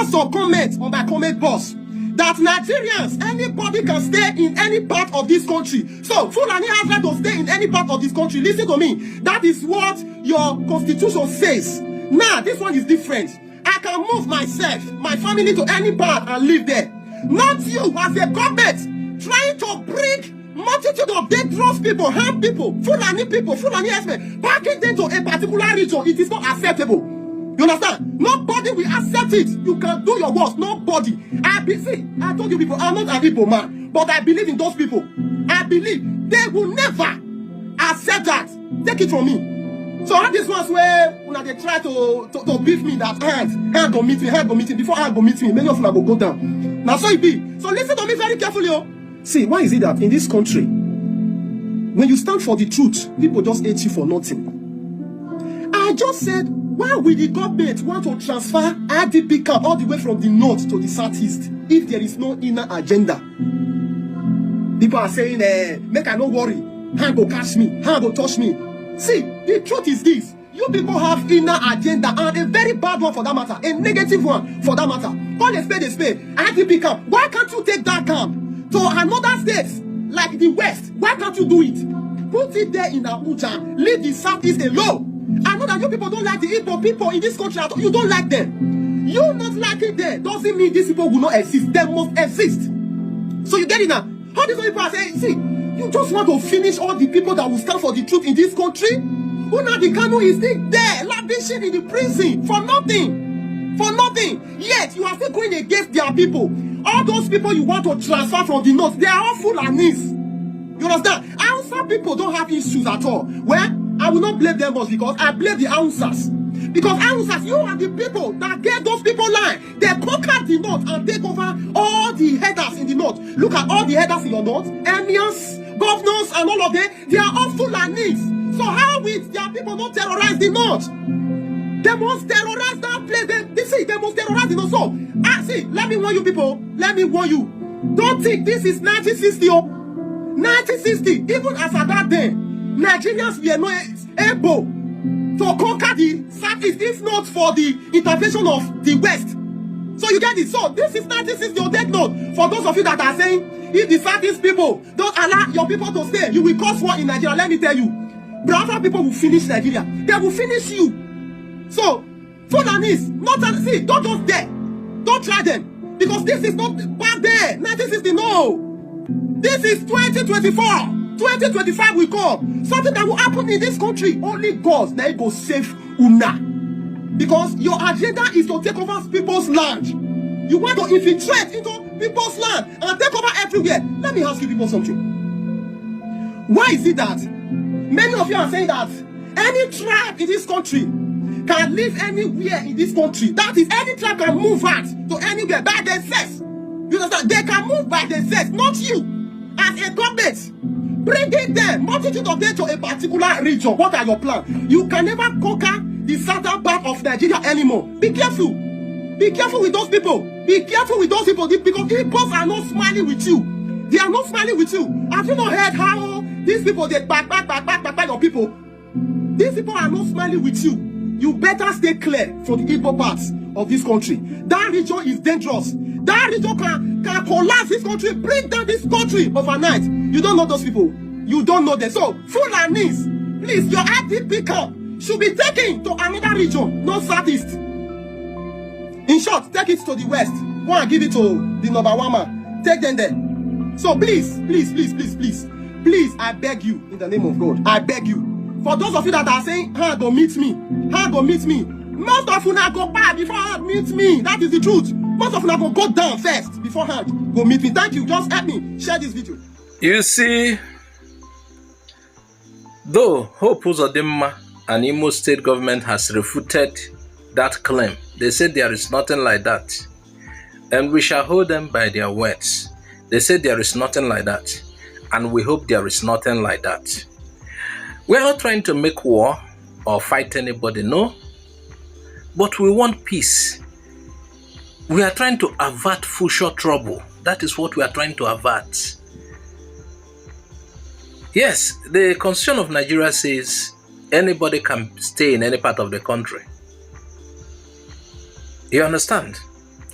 some comments on my comment box that Nigerians, anybody can stay in any part of this country. So Fulani has right to stay in any part of this country. Listen to me. That is what your constitution says. Now, this one is different. I can move myself, my family to any part and live there. Not you as a government trying to bring multitude of dangerous people, harm people, Fulani herdsmen, packing them to a particular region. It is not acceptable. You understand? Nobody will accept it. You can do your worst. Nobody. I told you people, I'm not an Igbo man, but I believe in those people. I believe they will never accept that. Take it from me. So all these ones where when they try to beef me that hand go meet me, before hand go meet me, many of them will go down. Now so it be. So listen to me very carefully. Oh. See, why is it that in this country, when you stand for the truth, people just hate you for nothing? I just said, why will the government want to transfer IDP camp all the way from the north to the southeast if there is no inner agenda? People are saying, make I no worry, hand go catch me, hand go touch me. See, the truth is this. You people have inner agenda, and a very bad one for that matter, a negative one for that matter. Call a spade, IDP camp. Why can't you take that camp to another state like the west? Why can't you do it? Put it there in Abuja, leave the southeast alone. I know that you people don't like the Igbo people in this country. You don't like them. You not liking them doesn't mean these people will not exist. They must exist. So you get it now? How these people are saying, see, you just want to finish all the people that will stand for the truth in this country? Nnamdi Kanu is still there, lavishing in the prison for nothing. For nothing. Yet you are still going against their people. All those people you want to transfer from the north, they are all Fulanis. You understand? Hausa people don't have issues at all. Well, I will not blame them much because I blame the Hausas. Because Hausas, you are the people that gave those people land. They conquered the north and take over all the headers in the north. Look at all the headers in your north. Emirs, governors, and all of them. They are all Fulanis. So how will their people not terrorize the north? They must terrorize that place. They must terrorize the north. So, see, let me warn you people. Let me warn you. Don't think this is 1960. 1960, even as at that day, Nigerians were not able to conquer the southeast if not for the intervention of the west. So you get it. So this is 1960. Take note for those of you that are saying if the southeast people don't allow your people to stay, you will cause war in Nigeria. Let me tell you, brother, people will finish Nigeria. They will finish you. So Fulanis, see, don't just dare, don't try them because this is not back there. 1960, no. This is 2024. 2025 will come. Something that will happen in this country. Only God now go save Una. Because your agenda is to take over people's land. You want to infiltrate into people's land and take over everywhere. Let me ask you people something. Why is it that many of you are saying that any tribe in this country can live anywhere in this country? That is, any tribe can move out to anywhere by themselves. You understand? They can move by themselves, not you. As a government, bringing them, multitude of them to a particular region. What are your plans? You can never conquer the southern part of Nigeria anymore. Be careful. Be careful with those people. Be careful with those people because people are not smiling with you. They are not smiling with you. Have you not heard how these people, they back your people? These people are not smiling with you. You better stay clear from the Igbo parts of this country. That region is dangerous. That region can collapse this country, bring down this country overnight. You don't know those people. You don't know them. So, Fulanis, please, your IDP camp should be taken to another region, not southeast. In short, take it to the west. Go and give it to the number one man. Take them there. So please, I beg you, in the name of God, I beg you. For those of you that are saying, go meet me. Most of you now go back before meet me. That is the truth. Most of you go down first beforehand. Go meet me. Thank you. Just help me share this video. You see, though Hope Uzodinma and Imo State government has refuted that claim, they said there is nothing like that. And we shall hold them by their words. They said there is nothing like that. And we hope there is nothing like that. We are not trying to make war or fight anybody, no. But we want peace. We are trying to avert future trouble. That is what we are trying to avert. Yes, the Constitution of Nigeria says anybody can stay in any part of the country. You understand?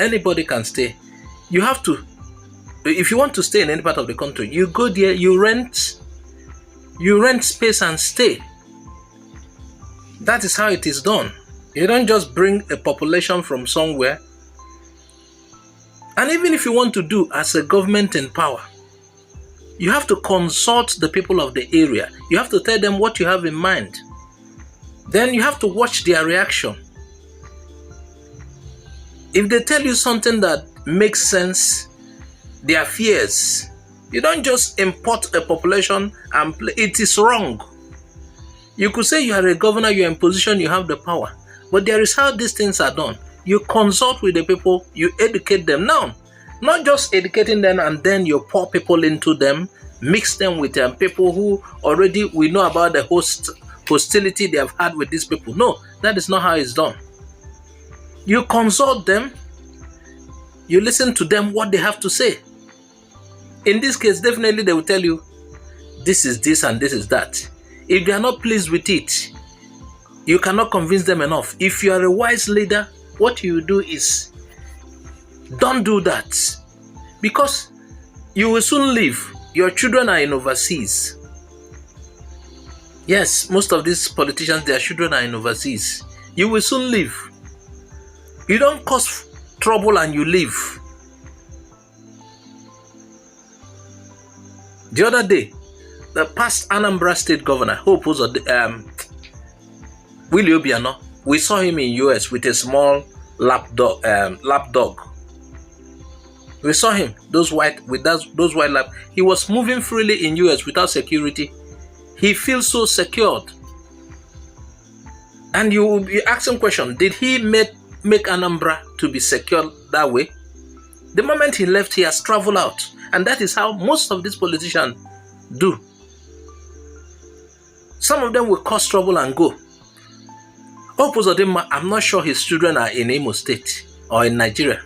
Anybody can stay. You have to, if you want to stay in any part of the country, you go there, you rent space and stay. That is how it is done. You don't just bring a population from somewhere. And even if you want to do as a government in power, you have to consult the people of the area. You have to tell them what you have in mind. Then you have to watch their reaction. If they tell you something that makes sense, their fears, you don't just import a population and play. It is wrong. You could say you are a governor, you're in position, you have the power. But there is how these things are done. You consult with the people, you educate them. Now, not just educating them and then you pour people into them, mix them with people who already we know about the hostility they have had with these people. No, that is not how it's done. You consult them, you listen to them, what they have to say. In this case, definitely they will tell you, this is this and this is that. If they are not pleased with it, you cannot convince them enough. If you are a wise leader, what you do is, don't do that. Because you will soon leave. Your children are in overseas. Yes, most of these politicians, their children are in overseas. You will soon leave. You don't cause trouble and you leave. The other day, the past Anambra State Governor, Hope Uzodinma, we saw him in US with a small lap dog. We saw him, those white lap. He was moving freely in US without security. He feels so secured. And you will be asking question, did he make Anambra to be secure that way? The moment he left, he has traveled out. And that is how most of these politicians do. Some of them will cause trouble and go. Hope Uzodinma, I'm not sure his children are in Imo State or in Nigeria.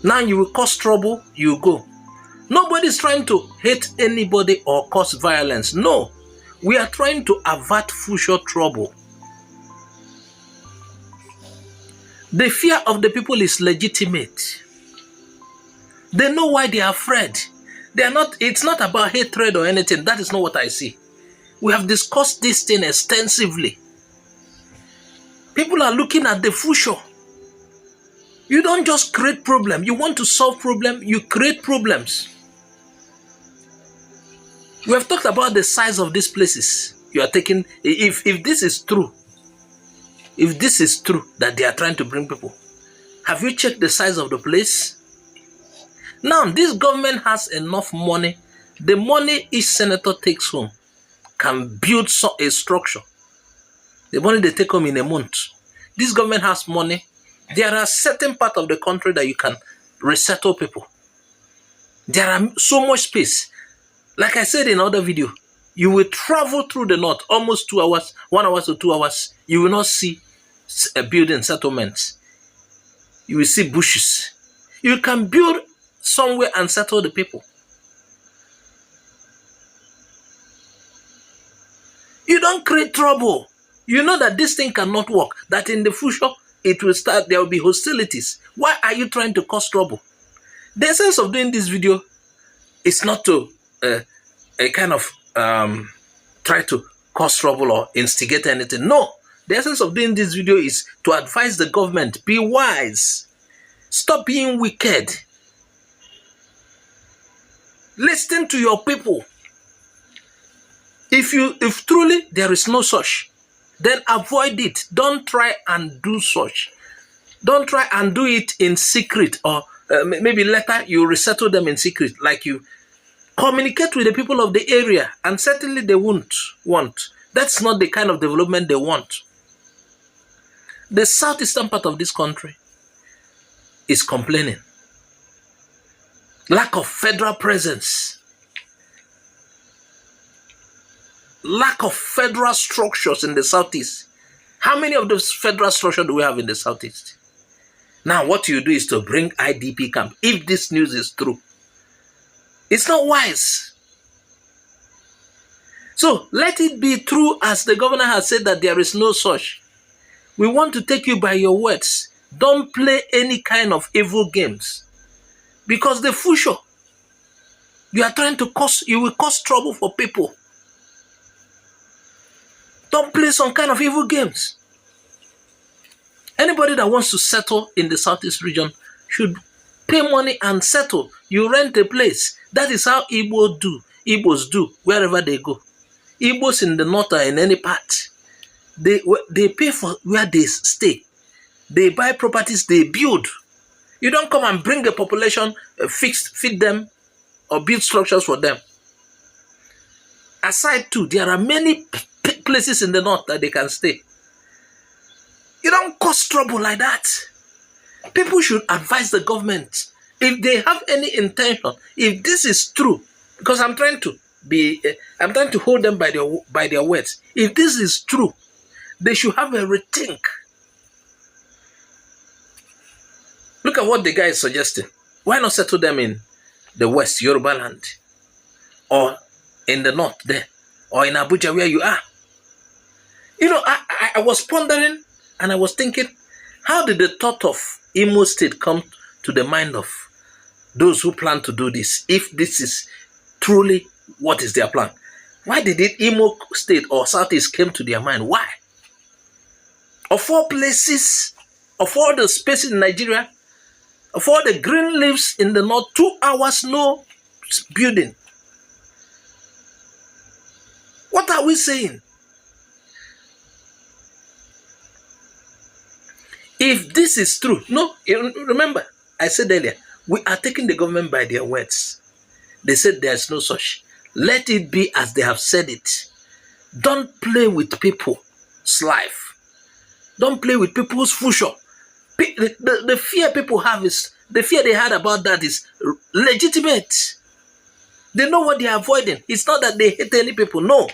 Now you will cause trouble, you go. Nobody is trying to hate anybody or cause violence. No, we are trying to avert future trouble. The fear of the people is legitimate. They know why they are afraid. They are not. It's not about hatred or anything. That is not what I see. We have discussed this thing extensively. People are looking at the future. You don't just create problems. You want to solve problems, you create problems. We have talked about the size of these places. You are taking, if this is true, that they are trying to bring people, have you checked the size of the place? Now, this government has enough money. The money each senator takes home can build a structure. The money they take home in a month. This government has money. There are certain parts of the country that you can resettle people. There are so much space. Like I said in another video, you will travel through the north almost 2 hours, 1 hour to 2 hours. You will not see a building settlements. You will see bushes. You can build somewhere and settle the people. You don't create trouble. You know that this thing cannot work, that in the future, it will start, there will be hostilities. Why are you trying to cause trouble? The essence of doing this video is not to try to cause trouble or instigate anything. No. The essence of doing this video is to advise the government, be wise. Stop being wicked. Listen to your people. If truly there is no such, then avoid it. Don't try and do such. Don't try and do it in secret, or maybe later you resettle them in secret. Like you communicate with the people of the area, and certainly they won't want. That's not the kind of development they want. The southeastern part of this country is complaining. Lack of federal presence. Lack of federal structures in the southeast. How many of those federal structures do we have in the southeast? Now, what you do is to bring IDP camp. If this news is true, it's not wise. So let it be true as the governor has said that there is no such. We want to take you by your words. Don't play any kind of evil games. Because the future, you will cause trouble for people. Don't play some kind of evil games. Anybody that wants to settle in the Southeast region should pay money and settle. You rent a place. That is how Igbos do wherever they go. Igbos in the north or in any part, they pay for where they stay. They buy properties, they build. You don't come and bring a population, feed them, or build structures for them. Aside too, there are many places in the north that they can stay. You don't cause trouble like that. People should advise the government if they have any intention. If this is true, because I'm trying to hold them by their words. If this is true, they should have a rethink. Look at what the guy is suggesting. Why not settle them in the West, Yoruba land, or in the north there, or in Abuja where you are? You know, I was pondering and I was thinking, how did the thought of Imo State come to the mind of those who plan to do this? If this is truly what is their plan, why did it Imo State or Southeast came to their mind? Why? Of all places, of all the spaces in Nigeria, of all the green leaves in the north, 2 hours no building. What are we saying? If this is true, no, remember, I said earlier, we are taking the government by their words. They said there's no such. Let it be as they have said it. Don't play with people's life. Don't play with people's future. The fear people have is, the fear they had about that is legitimate. They know what they are avoiding. It's not that they hate any people, no.